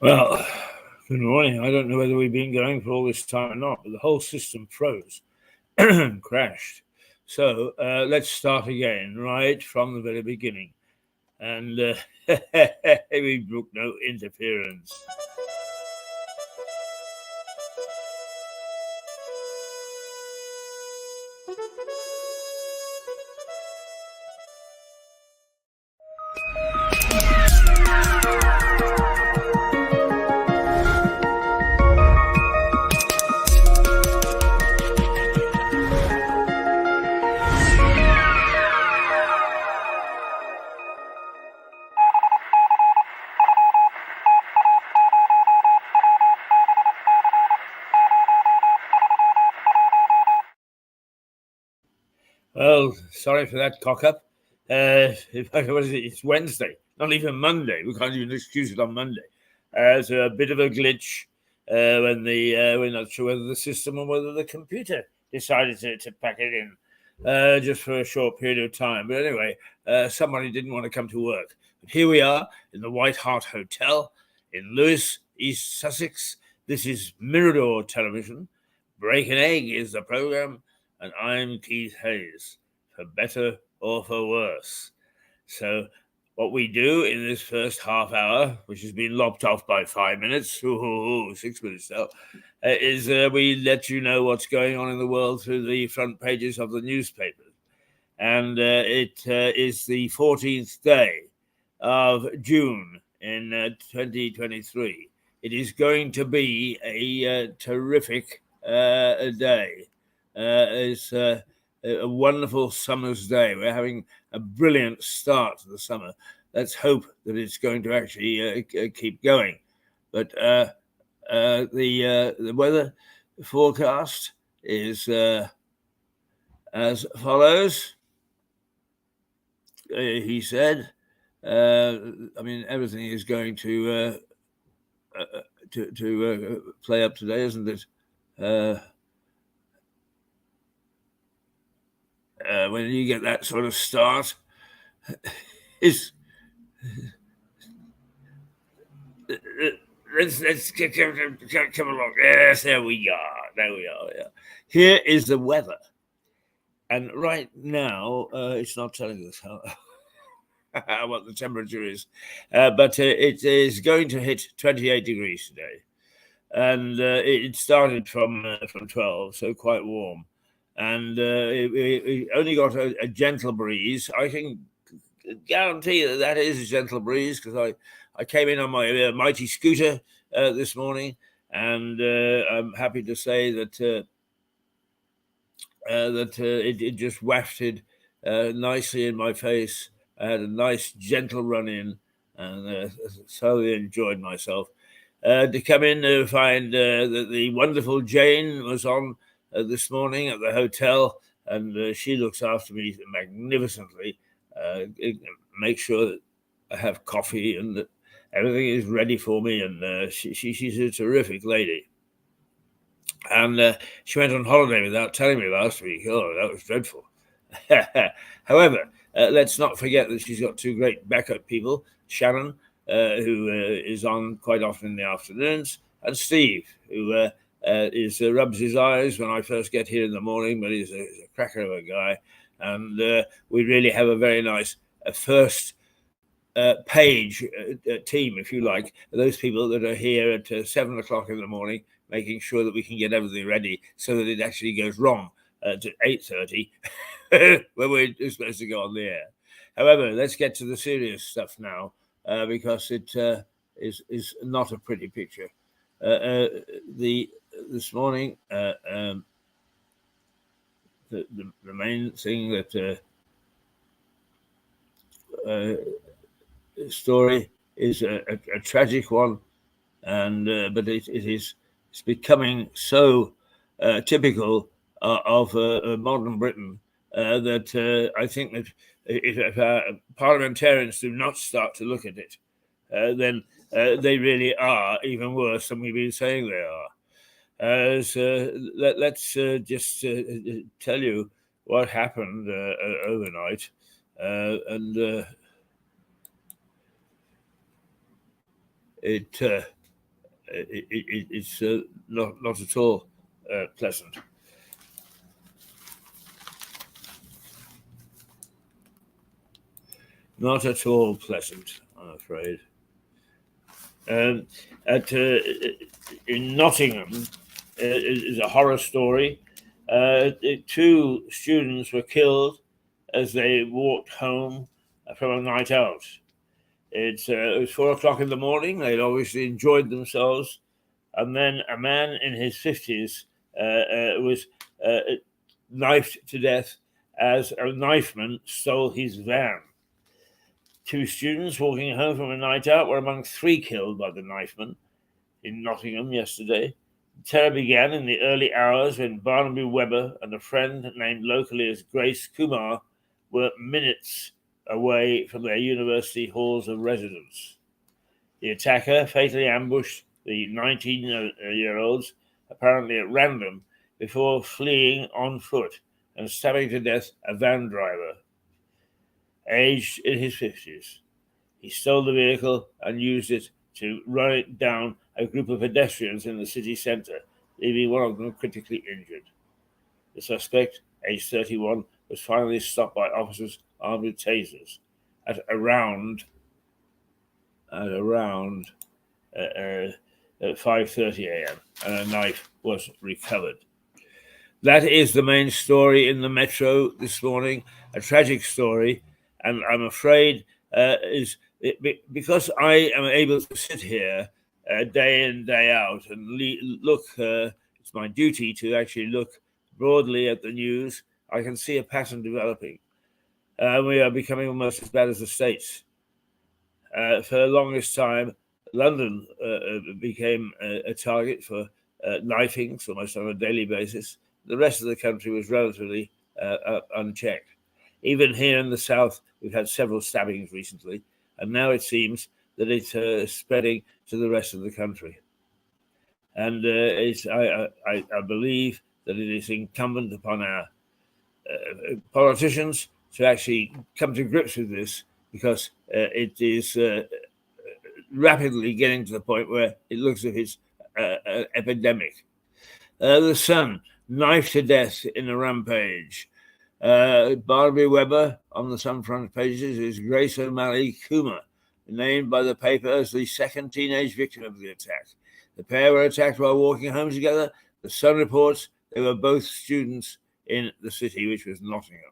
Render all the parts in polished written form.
Well, good morning. I don't know whether we've been going for all this time or not, but the whole system froze and crashed. So let's start again, right from the very beginning. And we broke no interference. Well, sorry for that cock up. What is it? It's Wednesday, not even Monday. We can't even excuse it on Monday. It's a bit of a glitch when we're not sure whether the system or whether the computer decided to pack it in just for a short period of time. But anyway, somebody didn't want to come to work. But here we are in the White Hart Hotel in Lewes, East Sussex. This is Mirador Television. Break an Egg is the program, and I'm Keith Hayes, for better or for worse. So what we do in this first half hour, which has been lopped off by 5 minutes, 6 minutes now, is we let you know what's going on in the world through the front pages of the newspapers. And it is the 14th day of June in 2023. It is going to be a terrific day. It's a wonderful summer's day. We're having a brilliant start to the summer. Let's hope that it's going to actually keep going. But the weather forecast is as follows. He said, I mean, everything is going to play up today, isn't it? When you get that sort of start, let's come along. Yes, there we are. Yeah. Here is the weather, and right now it's not telling us what the temperature is, but it is going to hit 28 degrees today, and it started from 12, so quite warm, and it only got a gentle breeze. I can guarantee that is a gentle breeze, because I came in on my mighty scooter this morning, and I'm happy to say that it just wafted nicely in my face. I had a nice gentle run in, and thoroughly enjoyed myself. To come in to find that the wonderful Jane was on this morning at the hotel, and she looks after me magnificently. Make sure that I have coffee and that everything is ready for me, and she's a terrific lady. And she went on holiday without telling me last week. Oh, that was dreadful. However, let's not forget that she's got two great backup people, Shannon, who is on quite often in the afternoons, and Steve, who rubs his eyes when I first get here in the morning, but he's a cracker of a guy. And we really have a very nice first page team, if you like, those people that are here at 7 o'clock in the morning, making sure that we can get everything ready so that it actually goes wrong at 8:30 when we're supposed to go on the air. However, let's get to the serious stuff now, because it is not a pretty picture. This morning, the main thing that story is a tragic one, and but it's becoming so typical of modern Britain that I think that if parliamentarians do not start to look at it, then they really are even worse than we've been saying they are. So let's just tell you what happened overnight, and it's not at all pleasant. Not at all pleasant, I'm afraid. In Nottingham is a horror story. 2 students were killed as they walked home from a night out. It was 4 o'clock in the morning. They'd obviously enjoyed themselves. And then a man in his 50s was knifed to death as a knifeman stole his van. 2 students walking home from a night out were among 3 killed by the knifeman in Nottingham yesterday. The terror began in the early hours when Barnaby Webber and a friend named locally as Grace Kumar were minutes away from their university halls of residence. The attacker fatally ambushed the 19-year-olds, apparently at random, before fleeing on foot and stabbing to death a van driver. aged in his 50s. He stole the vehicle and used it to run it down a group of pedestrians in the city centre, leaving one of them critically injured. The suspect, aged 31, was finally stopped by officers armed with tasers at around 5:30 a.m., and a knife was recovered. That is the main story in the Metro this morning, a tragic story, and I'm afraid because I am able to sit here day in, day out and look, it's my duty to actually look broadly at the news. I can see a pattern developing. We are becoming almost as bad as the States. For the longest time, London became a target for knifings almost on a daily basis. The rest of the country was relatively unchecked. Even here in the south, we've had several stabbings recently, and now it seems that it's spreading to the rest of the country. And I believe that it is incumbent upon our politicians to actually come to grips with this, because it is rapidly getting to the point where it looks as if it's an epidemic. The Sun, knifed to death in a rampage. Barbie Webber on the Sun front pages is Grace O'Malley Coomer, named by the paper as the second teenage victim of the attack. The pair were attacked while walking home together. The Sun reports they were both students in the city, which was Nottingham.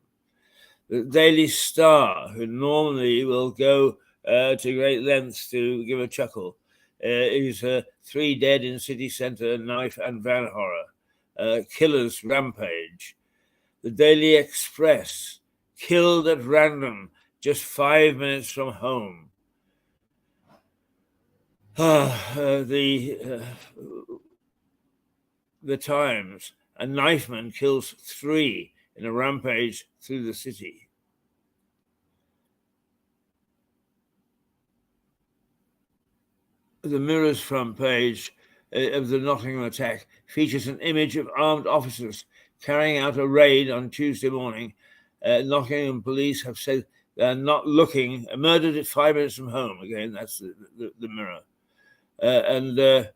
The Daily Star, who normally will go to great lengths to give a chuckle, is 3 dead in city centre knife and van horror. Killers rampage. The Daily Express, killed at random, just 5 minutes from home. The Times, a knifeman kills 3 in a rampage through the city. The Mirror's front page of the Nottingham attack features an image of armed officers carrying out a raid on Tuesday morning. Nottingham police have said they're not looking. Murdered at 5 minutes from home. Again, that's the Mirror. And the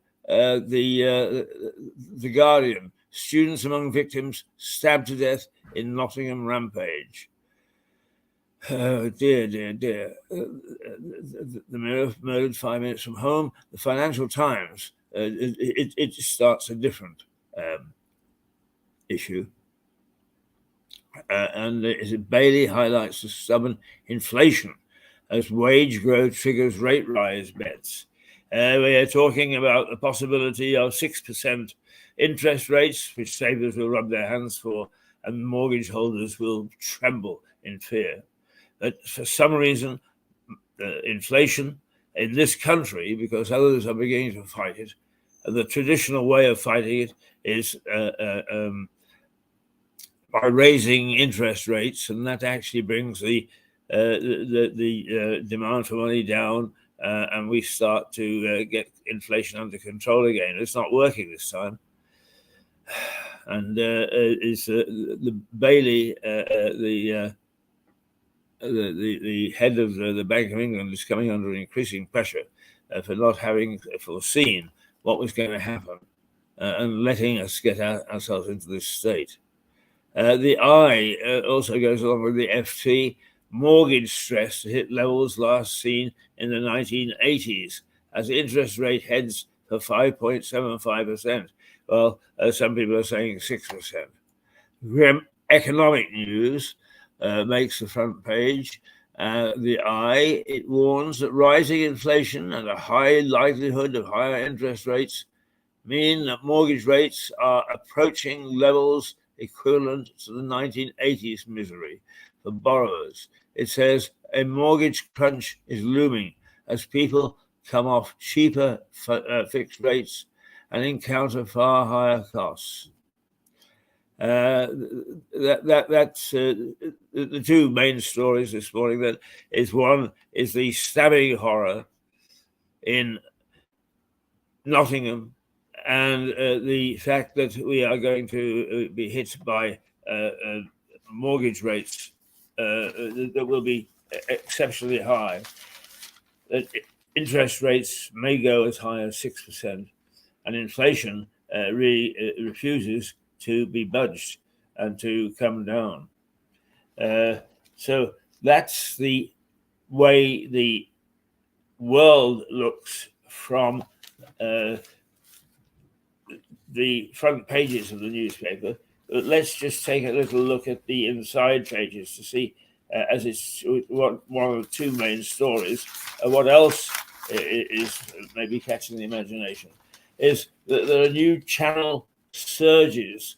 Guardian, students among victims stabbed to death in Nottingham rampage. Oh, dear. The Mirror, murdered 5 minutes from home. The Financial Times, it starts a different issue. And Bailey highlights the stubborn inflation as wage growth triggers rate rise bets. We are talking about the possibility of 6% interest rates, which savers will rub their hands for, and mortgage holders will tremble in fear. But for some reason, inflation in this country, because others are beginning to fight it, the traditional way of fighting it is by raising interest rates, and that actually brings the demand for money down, and we start to get inflation under control again. It's not working this time. And the Bailey, the head of the Bank of England, is coming under increasing pressure for not having foreseen what was going to happen and letting us get ourselves into this state. The I also goes along with the FT. Mortgage stress hit levels last seen in the 1980s as interest rate heads for 5.75%. Well, some people are saying 6%. Grim economic news makes the front page. The I, it warns that rising inflation and a high likelihood of higher interest rates mean that mortgage rates are approaching levels equivalent to the 1980s misery for borrowers. It says a mortgage crunch is looming as people come off cheaper fixed rates and encounter far higher costs. That's the two main stories this morning. That is, one is the stabbing horror in Nottingham, and the fact that we are going to be hit by mortgage rates that will be exceptionally high, that interest rates may go as high as 6%, and inflation really refuses to be budged and to come down. So that's the way the world looks from the front pages of the newspaper. But let's just take a little look at the inside pages to see, as it's one of the two main stories, what else is maybe catching the imagination, is that there are new channel surges.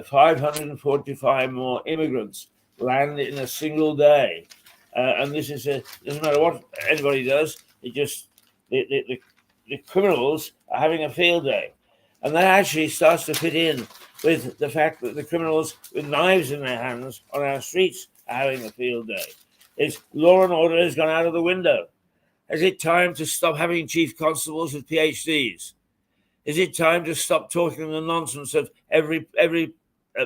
545 more immigrants land in a single day. And this is doesn't matter what anybody does, it just, the criminals are having a field day. And that actually starts to fit in with the fact that the criminals with knives in their hands on our streets are having a field day. Is law and order has gone out of the window. Is it time to stop having chief constables with PhDs? Is it time to stop talking the nonsense of every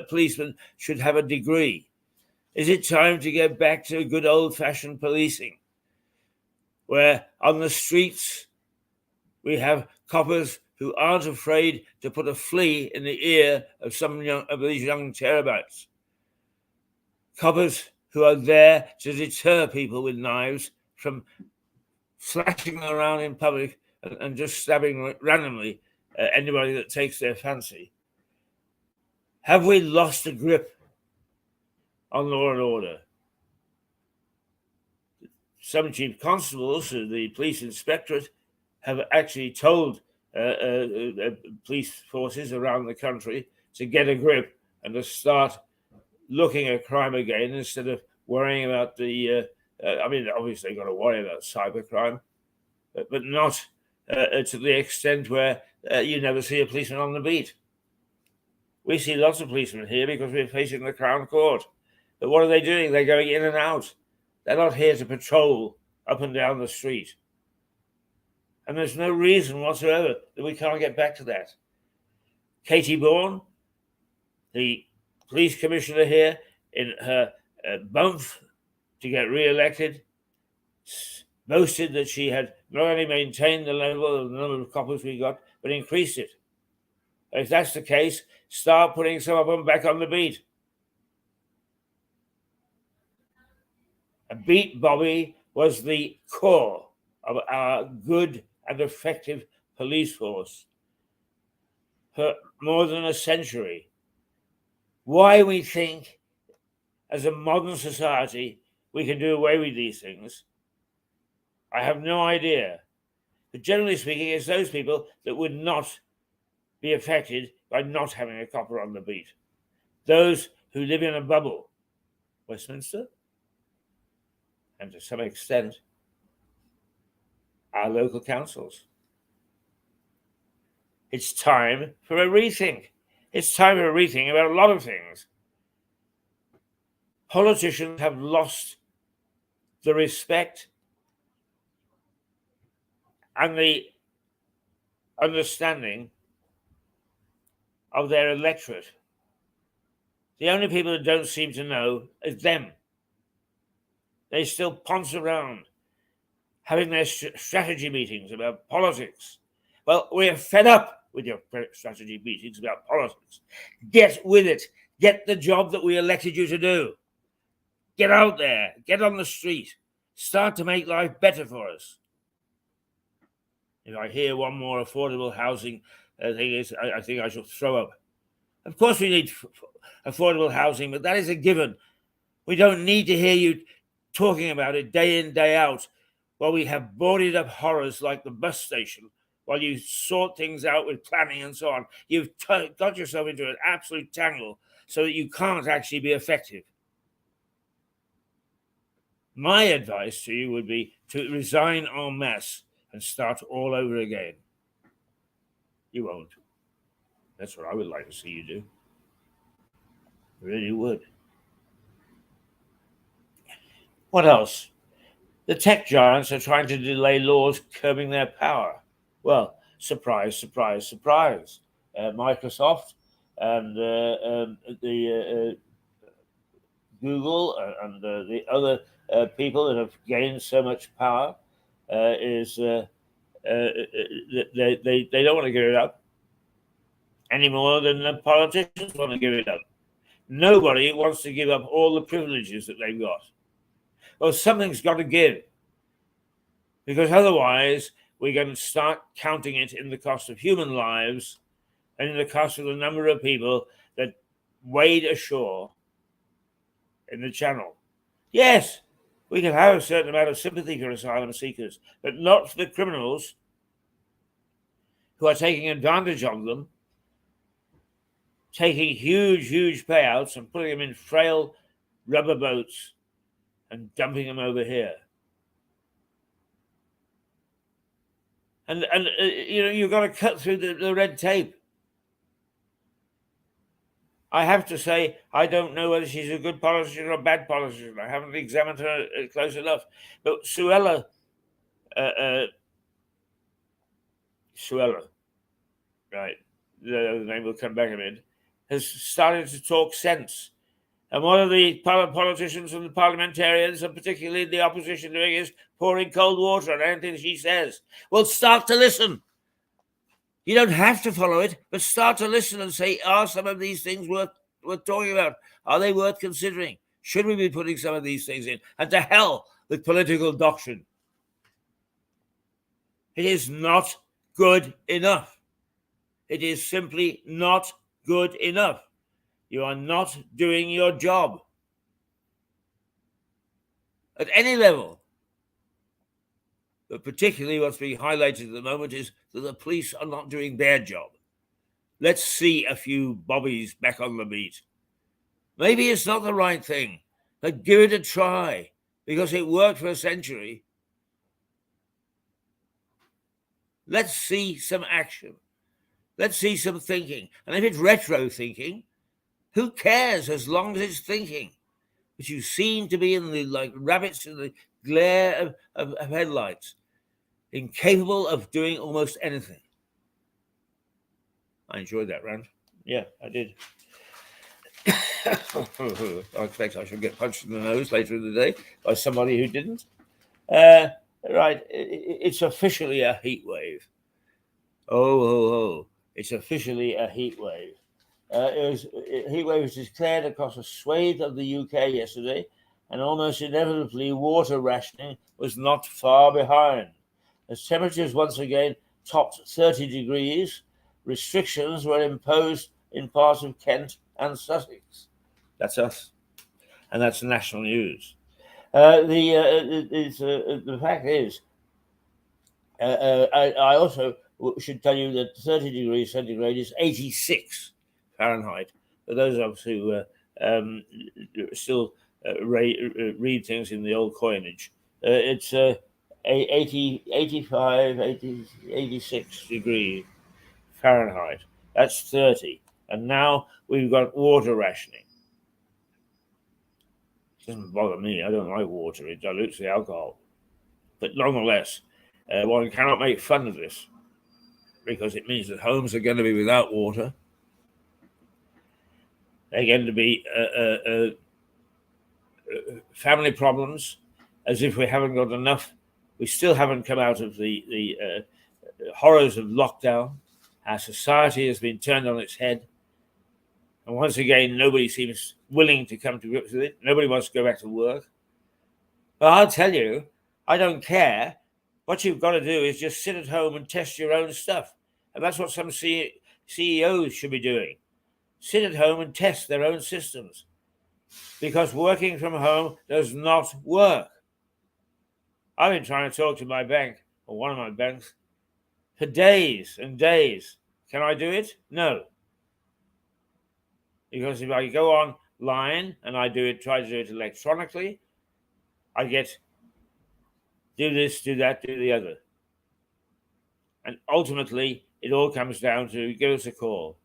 policeman should have a degree? Is it time to get back to good old-fashioned policing, where on the streets we have coppers who aren't afraid to put a flea in the ear of some of these young terabytes? Coppers who are there to deter people with knives from slashing them around in public and just stabbing randomly anybody that takes their fancy. Have we lost a grip on law and order? Some chief constables, the police inspectorate, have actually told police forces around the country to get a grip and to start looking at crime again instead of worrying about the. Obviously, they've got to worry about cybercrime, but not to the extent where you never see a policeman on the beat. We see lots of policemen here because we're facing the Crown Court. But what are they doing? They're going in and out. They're not here to patrol up and down the street. And there's no reason whatsoever that we can't get back to that. Katie Bourne, the police commissioner here, in her month to get re-elected, boasted that she had not only maintained the level of the number of coppers we got, but increased it. If that's the case, start putting some of them back on the beat. A beat, Bobby, was the core of our good and effective police force for more than a century. Why we think, as a modern society, we can do away with these things, I have no idea. But generally speaking, it's those people that would not be affected by not having a copper on the beat. Those who live in a bubble. Westminster, and to some extent, our local councils. It's time for a rethink. It's time for a rethink about a lot of things. Politicians have lost the respect and the understanding of their electorate. The only people that don't seem to know is them. They still ponce around, having their strategy meetings about politics. Well, we're fed up with your strategy meetings about politics. Get with it. Get the job that we elected you to do. Get out there. Get on the street. Start to make life better for us. If I hear one more affordable housing thing, I think I shall throw up. Of course we need affordable housing, but that is a given. We don't need to hear you talking about it day in, day out, while we have boarded up horrors like the bus station, while you sort things out with planning and so on. You've got yourself into an absolute tangle so that you can't actually be effective. My advice to you would be to resign en masse and start all over again. You won't. That's what I would like to see you do. I really would. What else? The tech giants are trying to delay laws curbing their power. Well, surprise, surprise, surprise. Microsoft and the Google and the other people that have gained so much power is they don't want to give it up any more than the politicians want to give it up. Nobody wants to give up all the privileges that they've got. Well, something's got to give, because otherwise we're going to start counting it in the cost of human lives and in the cost of the number of people that wade ashore in the channel. Yes, we can have a certain amount of sympathy for asylum seekers, but not for the criminals who are taking advantage of them, taking huge payouts and putting them in frail rubber boats and dumping them over here. And you've got to cut through the red tape. I have to say, I don't know whether she's a good politician or a bad politician. I haven't examined her close enough. But Suella, right, the name will come back a bit, has started to talk sense. And what are the politicians and the parliamentarians, and particularly the opposition, doing is pouring cold water on anything she says. Well, start to listen. You don't have to follow it, but start to listen and say, are some of these things worth talking about? Are they worth considering? Should we be putting some of these things in? And to hell with political doctrine. It is not good enough. It is simply not good enough. You are not doing your job at any level. But particularly what's being highlighted at the moment is that the police are not doing their job. Let's see a few bobbies back on the beat. Maybe it's not the right thing, but give it a try, because it worked for a century. Let's see some action. Let's see some thinking. And if it's retro thinking, who cares as long as it's thinking? But you seem to be in the like rabbits in the glare of headlights, incapable of doing almost anything. I enjoyed that rant. Yeah, I did. I expect I shall get punched in the nose later in the day by somebody who didn't. Right, it's officially a heat wave. Oh, it's officially a heat wave. Heat wave was declared across a swathe of the UK yesterday, and almost inevitably water rationing was not far behind. As temperatures once again topped 30 degrees, restrictions were imposed in parts of Kent and Sussex. That's us, and that's national news. The fact is, I also should tell you that 30 degrees centigrade is 86 Fahrenheit. For those of us who still read things in the old coinage, it's 85, 86 degrees Fahrenheit. That's 30. And now we've got water rationing. It doesn't bother me. I don't like water. It dilutes the alcohol. But nonetheless, one cannot make fun of this, because it means that homes are going to be without water. They're going to be family problems, as if we haven't got enough. We still haven't come out of the horrors of lockdown. Our society has been turned on its head. And once again, nobody seems willing to come to grips with it. Nobody wants to go back to work. But I'll tell you, I don't care. What you've got to do is just sit at home and test your own stuff. And that's what some CEOs should be doing. Sit at home and test their own systems. Because working from home does not work. I've been trying to talk to my bank, or one of my banks, for days and days. Can I do it? No. Because if I go online and I try to do it electronically, I get do this, do that, do the other. And ultimately, it all comes down to give us a call.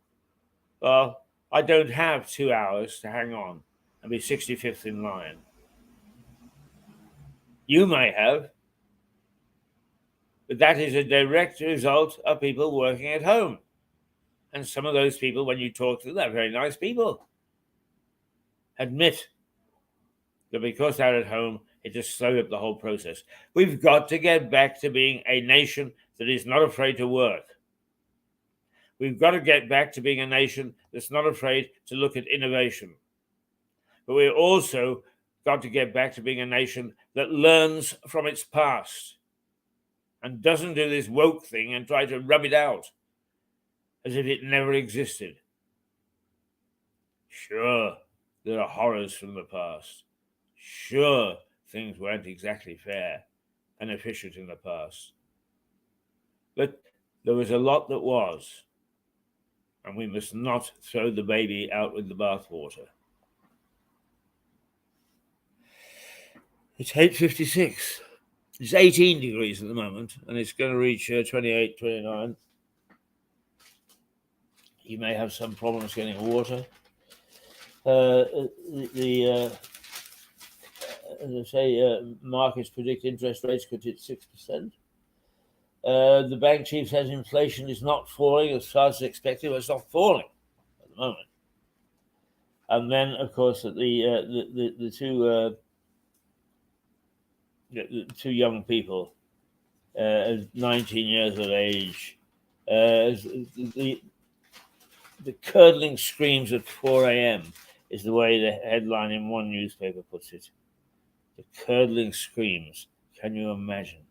Well, I don't have 2 hours to hang on and be 65th in line. You may have, but that is a direct result of people working at home. And some of those people, when you talk to them, they're very nice people. Admit But because they're at home, it just slowed up the whole process. We've got to get back to being a nation that is not afraid to work. We've got to get back to being a nation that's not afraid to look at innovation. But we've also got to get back to being a nation that learns from its past and doesn't do this woke thing and try to rub it out as if it never existed. Sure, there are horrors from the past. Sure, things weren't exactly fair and efficient in the past. But there was a lot that was, and we must not throw the baby out with the bathwater. It's 8:56. It's 18 degrees at the moment, and it's going to reach 28, 29. You may have some problems getting water. As I say, markets predict interest rates could hit 6%. The bank chief says inflation is not falling as fast as expected. Well, it's not falling at the moment. And then, of course, the two young people, 19 years of age, the curdling screams at 4 a.m. is the way the headline in one newspaper puts it. The curdling screams. Can you imagine?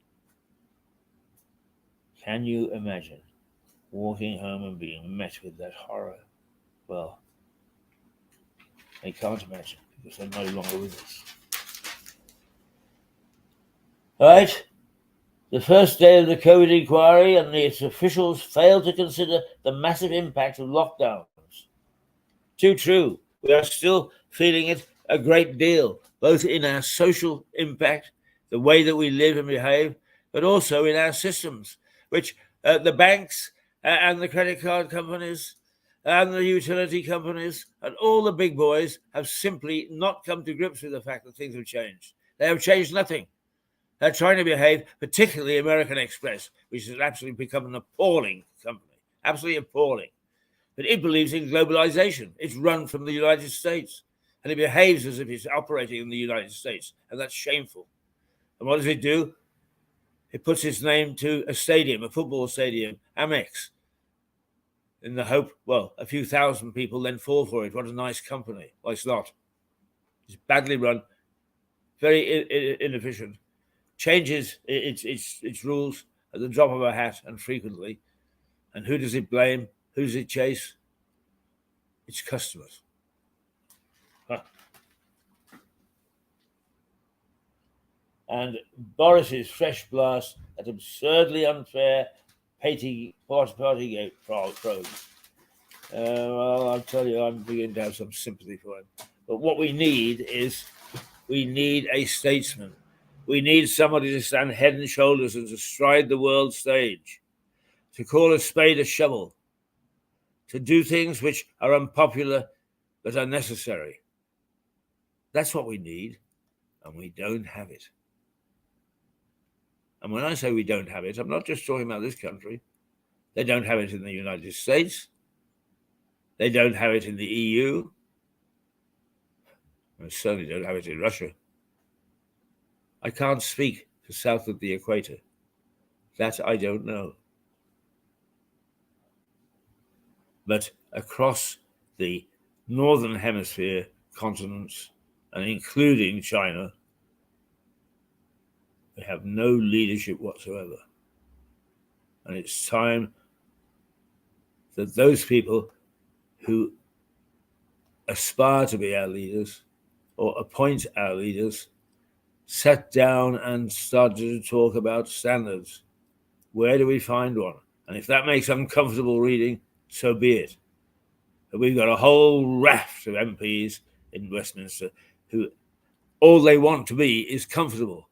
Can you imagine walking home and being met with that horror? Well, they can't imagine because they're no longer with us. All right. The first day of the COVID inquiry and its officials failed to consider the massive impact of lockdowns. Too true. We are still feeling it a great deal, both in our social impact, the way that we live and behave, but also in our systems, which the banks and the credit card companies and the utility companies and all the big boys have simply not come to grips with the fact that things have changed. They have changed nothing. They're trying to behave, particularly American Express, which has absolutely become an appalling company, absolutely appalling. But it believes in globalization. It's run from the United States, and it behaves as if it's operating in the United States, and that's shameful. And what does it do? It puts its name to a stadium, a football stadium, Amex, in the hope, well, a few thousand people then fall for it. What a nice company. Well, it's not. It's badly run, very inefficient. Changes its rules at the drop of a hat and frequently. And who does it blame? Who does it chase? Its customers. Huh. And Boris's fresh blast at absurdly unfair Partygate probe. Well, I'll tell you, I'm beginning to have some sympathy for him. But what we need is a statesman. We need somebody to stand head and shoulders and to stride the world stage, to call a spade a shovel, to do things which are unpopular but are necessary. That's what we need, and we don't have it. And when I say we don't have it, I'm not just talking about this country. They don't have it in the United States. They don't have it in the EU. They certainly don't have it in Russia. I can't speak for south of the equator. That I don't know. But across the northern hemisphere continents, and including China, we have no leadership whatsoever. And it's time that those people who aspire to be our leaders or appoint our leaders sat down and started to talk about standards. Where do we find one? And if that makes uncomfortable reading, so be it. But we've got a whole raft of MPs in Westminster who all they want to be is comfortable.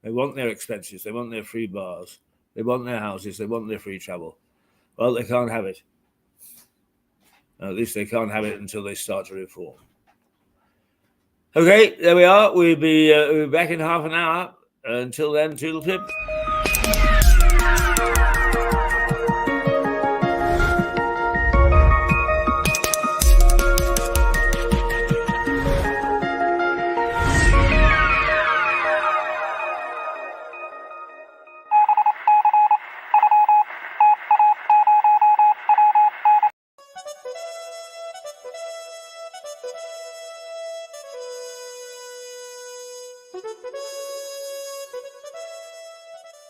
They want their expenses, they want their free bars, they want their houses, they want their free travel. Well, they can't have it. At least they can't have it until they start to reform. Okay, there we are. We'll be back in half an hour. Until then, toodle pip.